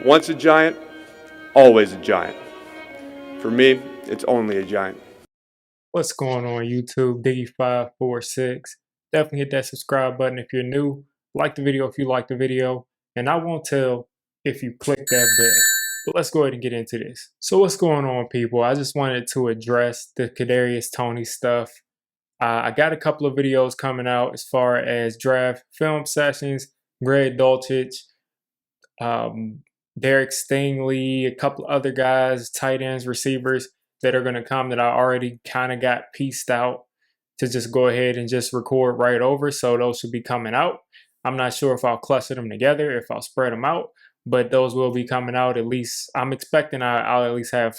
Once a giant, always a giant. For me, it's only a giant. What's going on YouTube? Diggy546. Definitely hit that subscribe button if you're new. Like the video if you like the video. And I won't tell if you click that bell. But let's go ahead and get into this. So what's going on, people? I just wanted to address the Kadarius Toney stuff. I got a couple of videos coming out as far as draft film sessions, Greg Dulcich, Derek Stingley, a couple other guys, tight ends, receivers that are going to come that I already kind of got pieced out to just go ahead and just record right over. So those should be coming out. I'm not sure if I'll cluster them together, if I'll spread them out, but those will be coming out. At least I'm expecting I'll at least have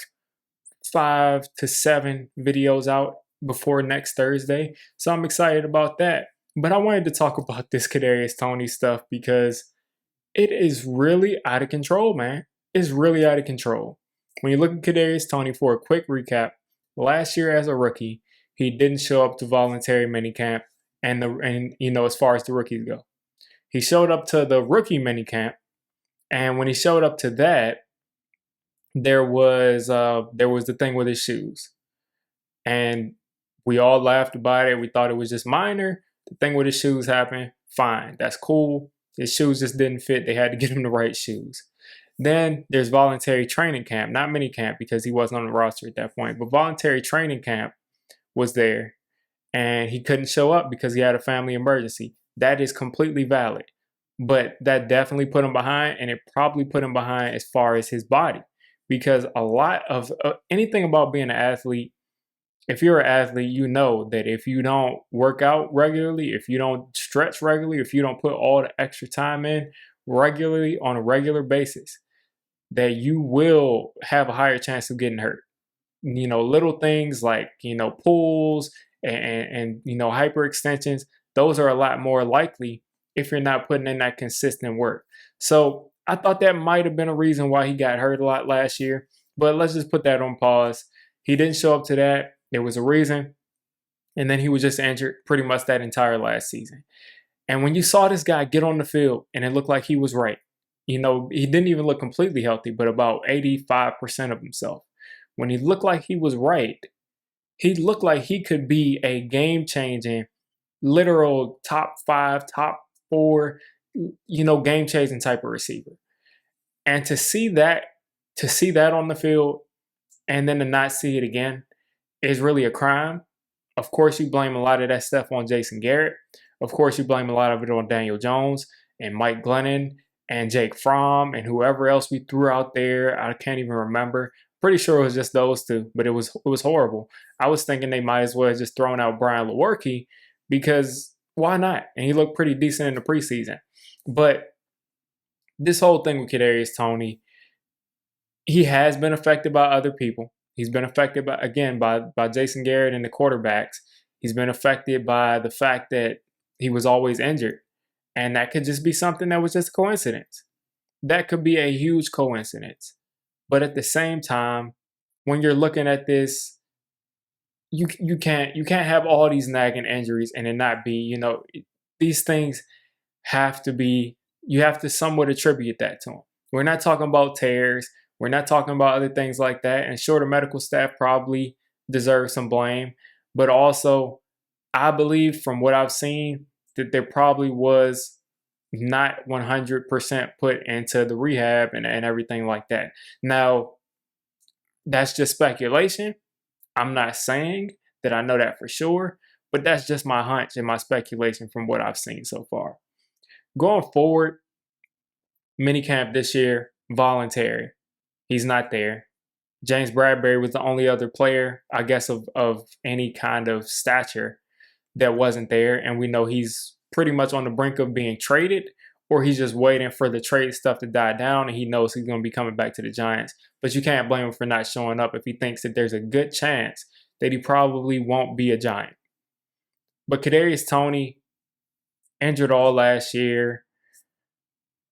5 to 7 videos out before next Thursday. So I'm excited about that. But I wanted to talk about this Kadarius Toney stuff because it is really out of control, man. It's really out of control. When you look at Kadarius Toney, for a quick recap, last year as a rookie, he didn't show up to voluntary minicamp and as far as the rookies go. He showed up to the rookie minicamp, and when he showed up to that, there was the thing with his shoes. And we all laughed about it. We thought it was just minor. The thing with his shoes happened. Fine, that's cool. His shoes just didn't fit. They had to get him the right shoes. Then there's voluntary training camp, not mini camp because he wasn't on the roster at that point, but voluntary training camp was there and he couldn't show up because he had a family emergency. That is completely valid, but that definitely put him behind, and it probably put him behind as far as his body, because a lot of anything about being an athlete, if you're an athlete, you know that if you don't work out regularly, if you don't stretch regularly, if you don't put all the extra time in regularly on a regular basis, that you will have a higher chance of getting hurt. Little things like, pulls and hyperextensions, those are a lot more likely if you're not putting in that consistent work. So I thought that might have been a reason why he got hurt a lot last year, but let's just put that on pause. He didn't show up to that. There was a reason. And then he was just injured pretty much that entire last season. And when you saw this guy get on the field and it looked like he was right, he didn't even look completely healthy, but about 85% of himself. When he looked like he was right, he looked like he could be a game-changing, literal top 5, top 4, game-changing type of receiver. And to see that on the field and then to not see it again is really a crime. Of course, you blame a lot of that stuff on Jason Garrett. Of course, you blame a lot of it on Daniel Jones and Mike Glennon and Jake Fromm and whoever else we threw out there. I can't even remember. Pretty sure it was just those two, but it was horrible. I was thinking they might as well have just thrown out Brian Lewerke, because why not? And he looked pretty decent in the preseason. But this whole thing with Kadarius Toney, he has been affected by other people. He's been affected by Jason Garrett and the quarterbacks. He's been affected by the fact that he was always injured. And that could just be something that was just a coincidence. That could be a huge coincidence. But at the same time, when you're looking at this, you can't have all these nagging injuries and it not be, these things have to be, you have to somewhat attribute that to them. We're not talking about tears. We're not talking about other things like that. And sure, the medical staff probably deserves some blame. But also, I believe from what I've seen that there probably was not 100% put into the rehab and everything like that. Now, that's just speculation. I'm not saying that I know that for sure, but that's just my hunch and my speculation from what I've seen so far. Going forward, minicamp this year, voluntary. He's not there. James Bradbury was the only other player, I guess, of any kind of stature that wasn't there. And we know he's pretty much on the brink of being traded, or he's just waiting for the trade stuff to die down and he knows he's going to be coming back to the Giants. But you can't blame him for not showing up if he thinks that there's a good chance that he probably won't be a Giant. But Kadarius Toney, injured all last year.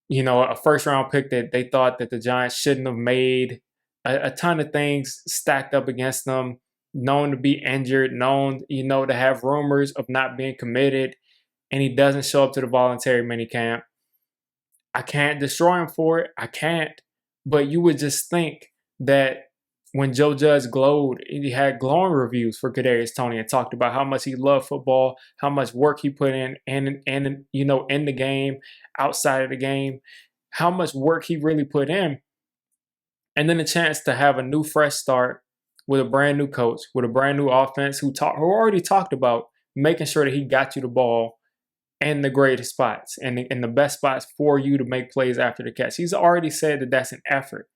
A first-round pick that they thought that the Giants shouldn't have made. A ton of things stacked up against them. Known to be injured, known, to have rumors of not being committed. And he doesn't show up to the voluntary minicamp. I can't destroy him for it. I can't. But you would just think that when Joe Judge glowed, he had glowing reviews for Kadarius Toney and talked about how much he loved football, how much work he put in, and in the game, outside of the game, how much work he really put in, and then a chance to have a new fresh start with a brand new coach, with a brand new offense who already talked about making sure that he got you the ball in the greatest spots and in the best spots for you to make plays after the catch. He's already said that that's an effort.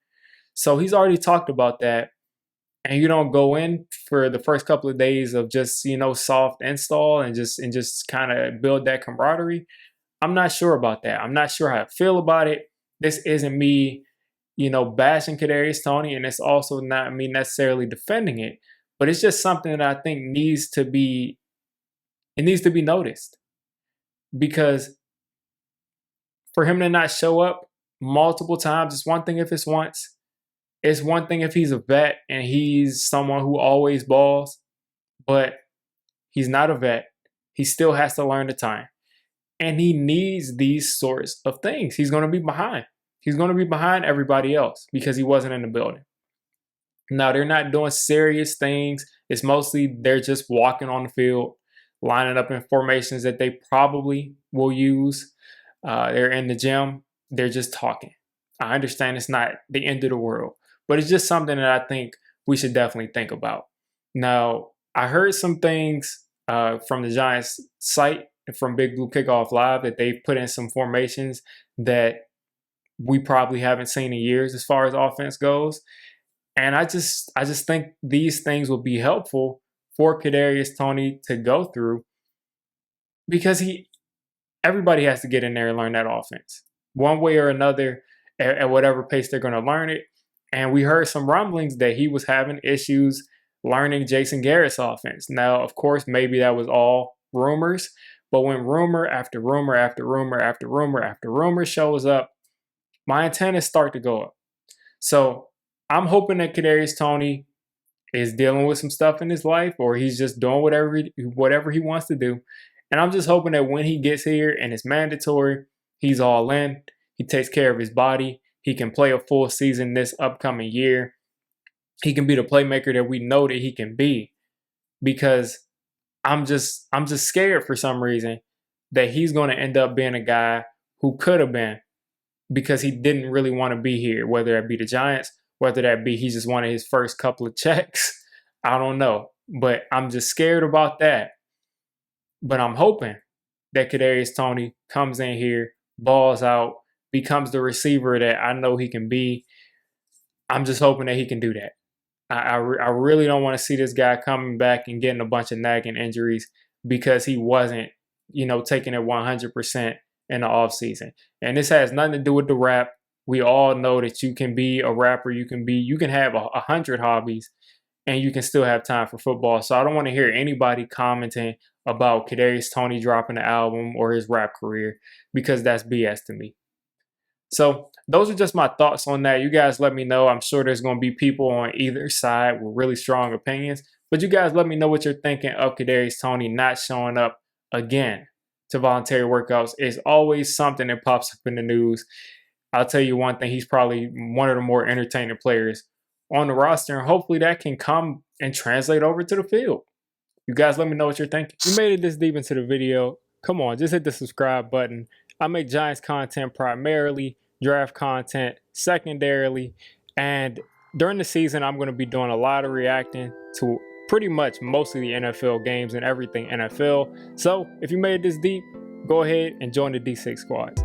So he's already talked about that. And you don't go in for the first couple of days of just, soft install and just kind of build that camaraderie. I'm not sure about that. I'm not sure how I feel about it. This isn't me, bashing Kadarius Toney, and it's also not me necessarily defending it, but it's just something that I think needs to be noticed. Because for him to not show up multiple times, it's one thing if it's once. It's one thing if he's a vet and he's someone who always balls, but he's not a vet. He still has to learn the time. And he needs these sorts of things. He's going to be behind. He's going to be behind everybody else because he wasn't in the building. Now, they're not doing serious things. It's mostly they're just walking on the field, lining up in formations that they probably will use. They're in the gym. They're just talking. I understand it's not the end of the world, but it's just something that I think we should definitely think about. Now, I heard some things from the Giants site, from Big Blue Kickoff Live, that they've put in some formations that we probably haven't seen in years as far as offense goes. And I just think these things will be helpful for Kadarius Toney to go through, because everybody has to get in there and learn that offense one way or another at whatever pace they're going to learn it. And we heard some rumblings that he was having issues learning Jason Garrett's offense. Now, of course, maybe that was all rumors, but when rumor after rumor after rumor after rumor after rumor shows up, my antennas start to go up. So I'm hoping that Kadarius Toney is dealing with some stuff in his life, or he's just doing whatever he wants to do. And I'm just hoping that when he gets here and it's mandatory, he's all in. He takes care of his body. He can play a full season this upcoming year. He can be the playmaker that we know that he can be, because I'm just scared for some reason that he's going to end up being a guy who could have been, because he didn't really want to be here, whether that be the Giants, whether that be he just wanted his first couple of checks. I don't know, but I'm just scared about that. But I'm hoping that Kadarius Toney comes in here, balls out, becomes the receiver that I know he can be. I'm just hoping that he can do that. I really don't want to see this guy coming back and getting a bunch of nagging injuries because he wasn't, taking it 100% in the offseason. And this has nothing to do with the rap. We all know that you can be a rapper. You can have 100 hobbies and you can still have time for football. So I don't want to hear anybody commenting about Kadarius Toney dropping the album or his rap career, because that's BS to me. So those are just my thoughts on that. You guys let me know. I'm sure there's going to be people on either side with really strong opinions, but you guys let me know what you're thinking of Kadarius Toney not showing up again to voluntary workouts. It's always something that pops up in the news. I'll tell you one thing, he's probably one of the more entertaining players on the roster, and hopefully that can come and translate over to the field. You guys let me know what you're thinking. If you made it this deep into the video, come on, just hit the subscribe button. I make Giants content primarily, draft content secondarily, and during the season, I'm going to be doing a lot of reacting to pretty much most of the NFL games and everything NFL. So if you made it this deep, go ahead and join the D6 squad.